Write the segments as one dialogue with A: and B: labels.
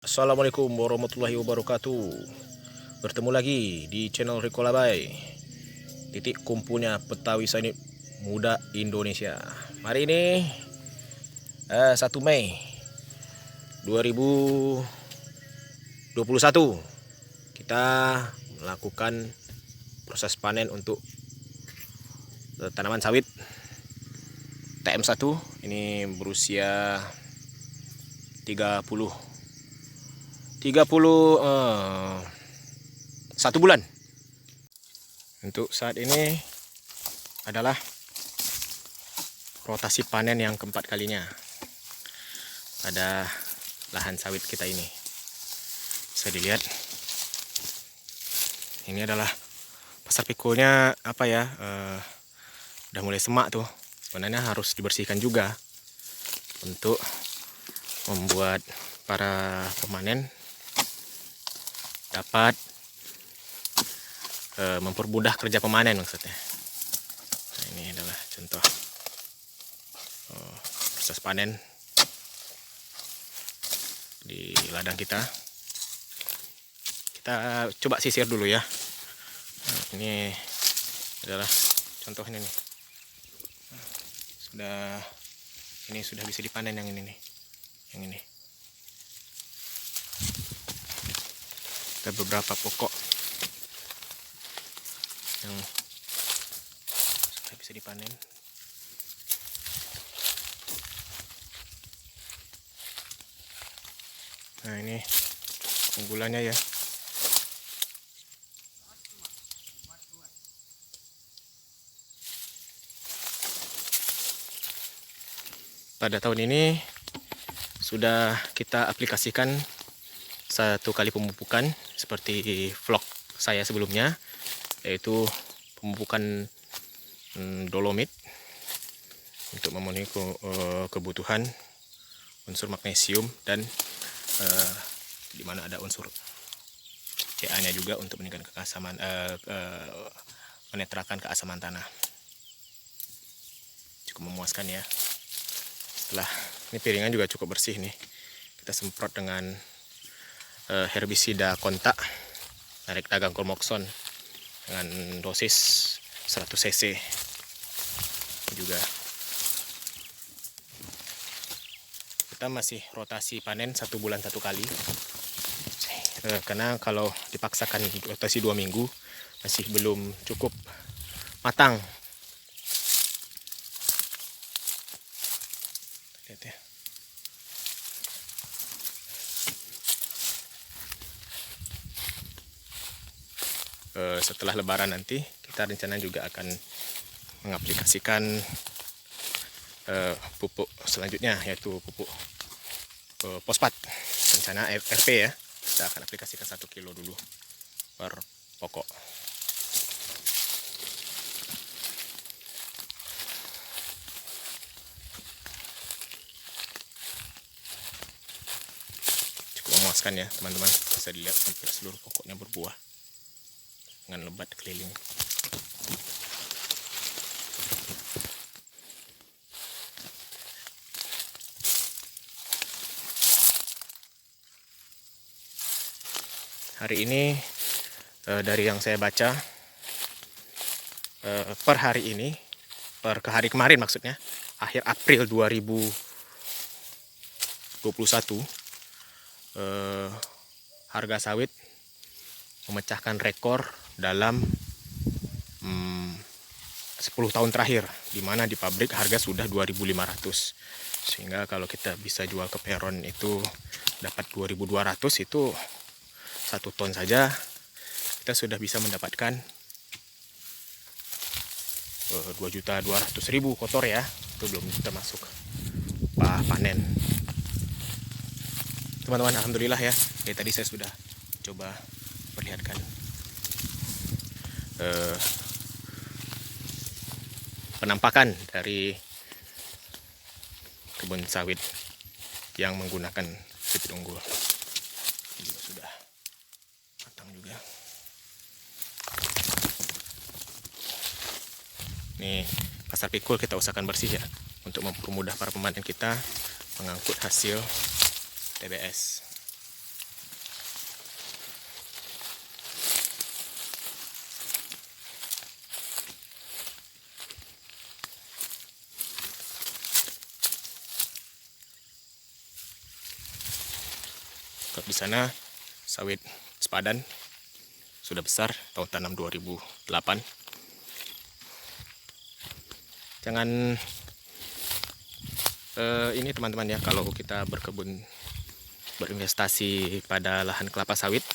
A: Assalamualaikum warahmatullahi wabarakatuh. Bertemu lagi di channel Riko Labai, titik kumpulnya Betawi Sani Muda Indonesia. Hari ini 1 Mei 2021 kita melakukan proses panen untuk tanaman sawit TM1. Ini berusia 1 bulan. Untuk saat ini adalah rotasi panen yang keempat kalinya pada lahan sawit kita ini. Bisa dilihat, ini adalah pasar pikulnya apa ya, udah mulai semak tuh. Sebenarnya harus dibersihkan juga untuk membuat para pemanen dapat mempermudah kerja pemanen maksudnya. Nah, ini adalah contoh proses panen di ladang kita. Kita coba sisir dulu ya. Nah, ini adalah contohnya nih. Ini sudah bisa dipanen yang ini nih. Yang ini. Ada beberapa pokok yang sudah bisa dipanen. Nah, ini unggulannya ya. Pada tahun ini sudah kita aplikasikan 1 kali pemupukan seperti vlog saya sebelumnya, yaitu pemupukan dolomit untuk memenuhi kebutuhan unsur magnesium dan di mana ada unsur Ca-nya juga untuk meningkatkan keasaman, menetralkan keasaman tanah. Cukup memuaskan ya. Setelah ini piringan juga cukup bersih nih, kita semprot dengan herbisida kontak merek Dagang Kormokson dengan dosis 100 cc juga. Kita masih rotasi panen 1 bulan 1 kali, karena kalau dipaksakan rotasi 2 minggu masih belum cukup matang. Lihat ya. Setelah lebaran nanti kita rencana juga akan mengaplikasikan pupuk selanjutnya, yaitu pupuk fosfat. Rencana RP ya, kita akan aplikasikan 1 kilo dulu per pokok. Cukup memuaskan ya teman-teman, bisa dilihat hampir seluruh pokoknya berbuah dengan lebat keliling. Hari ini dari yang saya baca, per hari ini, per hari kemarin maksudnya, akhir April 2021, harga sawit memecahkan rekor dalam 10 tahun terakhir, di mana di pabrik harga sudah 2.500, sehingga kalau kita bisa jual ke peron itu dapat 2.200, itu 1 ton saja kita sudah bisa mendapatkan 2.200.000 kotor ya. Itu belum termasuk panen. Teman-teman, alhamdulillah ya. Tadi saya sudah coba perlihatkan penampakan dari kebun sawit yang menggunakan bibit unggul. Ini juga sudah matang juga. Nih, pasar pikul kita usahakan bersih ya, untuk mempermudah para pemanen kita mengangkut hasil TBS. Sebab di sana sawit sepadan sudah besar, tahun tanam 2008. Jangan ini teman-teman ya, kalau kita berkebun, berinvestasi pada lahan kelapa sawit,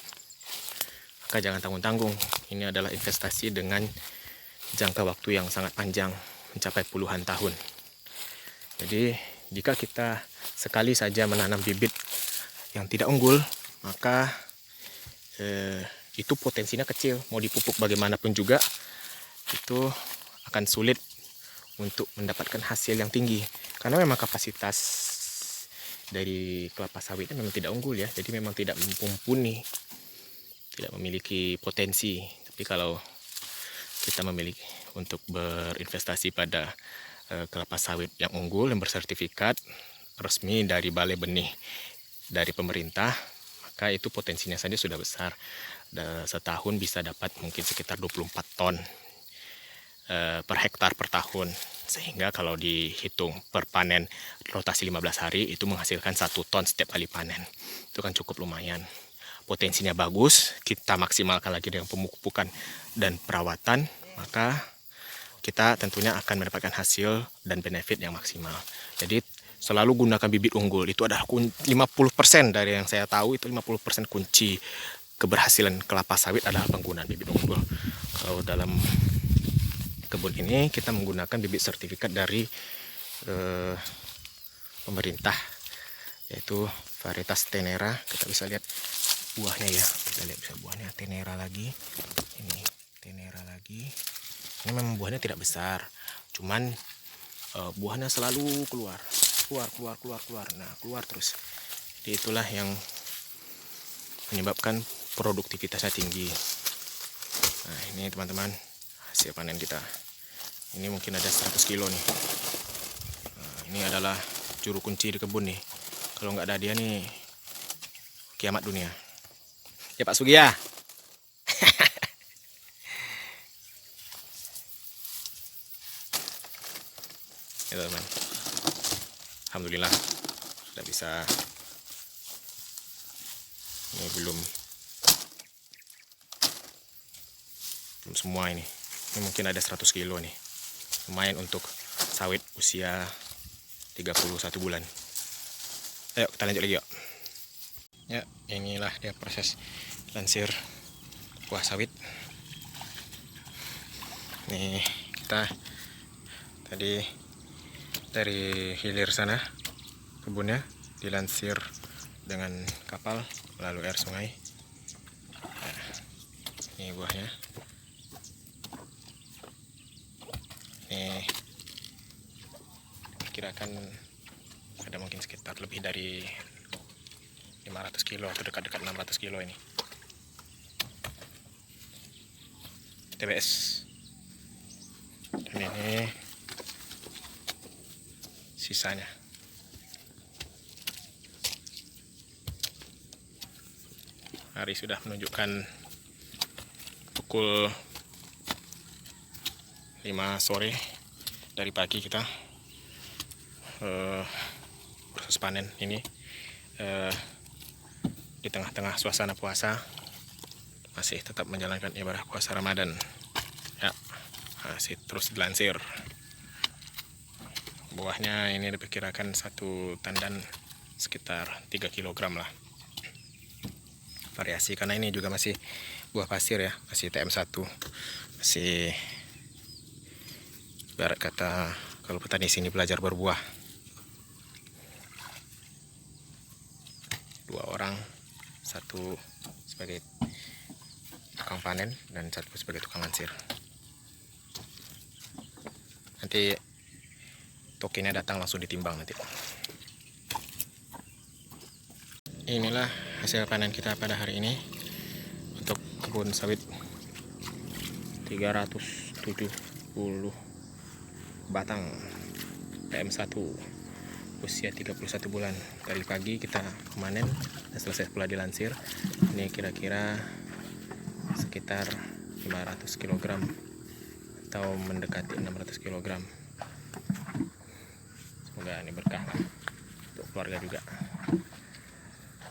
A: maka jangan tanggung-tanggung. Ini adalah investasi dengan jangka waktu yang sangat panjang, mencapai puluhan tahun. Jadi jika kita sekali saja menanam bibit yang tidak unggul, maka itu potensinya kecil. Mau dipupuk bagaimanapun juga, itu akan sulit untuk mendapatkan hasil yang tinggi, karena memang kapasitas dari kelapa sawitnya memang tidak unggul ya, jadi memang tidak mumpuni, tidak memiliki potensi. Tapi kalau kita memiliki untuk berinvestasi pada kelapa sawit yang unggul, yang bersertifikat resmi dari Balai Benih dari pemerintah, maka itu potensinya saja sudah besar. Setahun bisa dapat mungkin sekitar 24 ton per hektar per tahun, sehingga kalau dihitung per panen rotasi 15 hari itu menghasilkan 1 ton setiap kali panen. Itu kan cukup lumayan, potensinya bagus. Kita maksimalkan lagi dengan pemupukan dan perawatan, maka kita tentunya akan mendapatkan hasil dan benefit yang maksimal. Jadi selalu gunakan bibit unggul. Itu adalah 50% dari yang saya tahu, itu 50% kunci keberhasilan kelapa sawit adalah penggunaan bibit unggul. Kalau dalam kebun ini kita menggunakan bibit sertifikat dari pemerintah, yaitu varietas Tenera. Kita bisa lihat buahnya ya, kita lihat bisa buahnya Tenera lagi, ini Tenera lagi. Ini memang buahnya tidak besar, cuman buahnya selalu keluar. Nah, keluar terus. Jadi itulah yang menyebabkan produktivitasnya tinggi. Nah, ini teman-teman hasil panen kita. Ini mungkin ada 100 kilo nih. Nah, ini adalah juru kunci di kebun nih. Kalau nggak ada dia nih, kiamat dunia. Ya Pak Sugi ya. Ya teman. Alhamdulillah sudah bisa. Ini belum semua ini. Ini mungkin ada 100 kilo nih. Lumayan untuk sawit usia 31 bulan. Ayo kita lanjut lagi yuk. Ya, inilah dia proses lansir buah sawit. Nih kita tadi dari hilir sana kebunnya dilansir dengan kapal melalui air sungai. Nah, ini buahnya. Ini kirakan ada mungkin sekitar lebih dari 500 kilo atau dekat-dekat 600 kilo ini. TBS. Dan ini sisanya. Hari sudah menunjukkan pukul 5 sore. Dari pagi kita proses panen ini di tengah-tengah suasana puasa, masih tetap menjalankan ibadah puasa Ramadan ya, masih terus dilansir. Buahnya ini diperkirakan satu tandan sekitar 3 kg lah. Variasi karena ini juga masih buah pasir ya, masih TM1, masih ibarat kata kalau petani sini belajar berbuah. 2 orang, satu sebagai tukang panen dan satu sebagai tukang lansir. Nanti tokennya datang langsung ditimbang nanti. Inilah hasil panen kita pada hari ini untuk kebun sawit 370 batang PM1 usia 31 bulan. Dari pagi kita memanen dan selesai pula dilansir. Ini kira-kira sekitar 500 kg atau mendekati 600 kg. Semoga ini berkah untuk keluarga juga.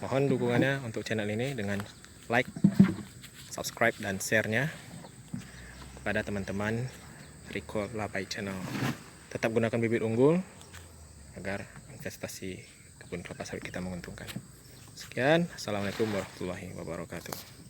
A: Mohon dukungannya untuk channel ini dengan like, subscribe, dan share-nya kepada teman-teman Riko Labai Channel. Tetap gunakan bibit unggul agar investasi kebun kelapa sawit kita menguntungkan. Sekian, assalamualaikum warahmatullahi wabarakatuh.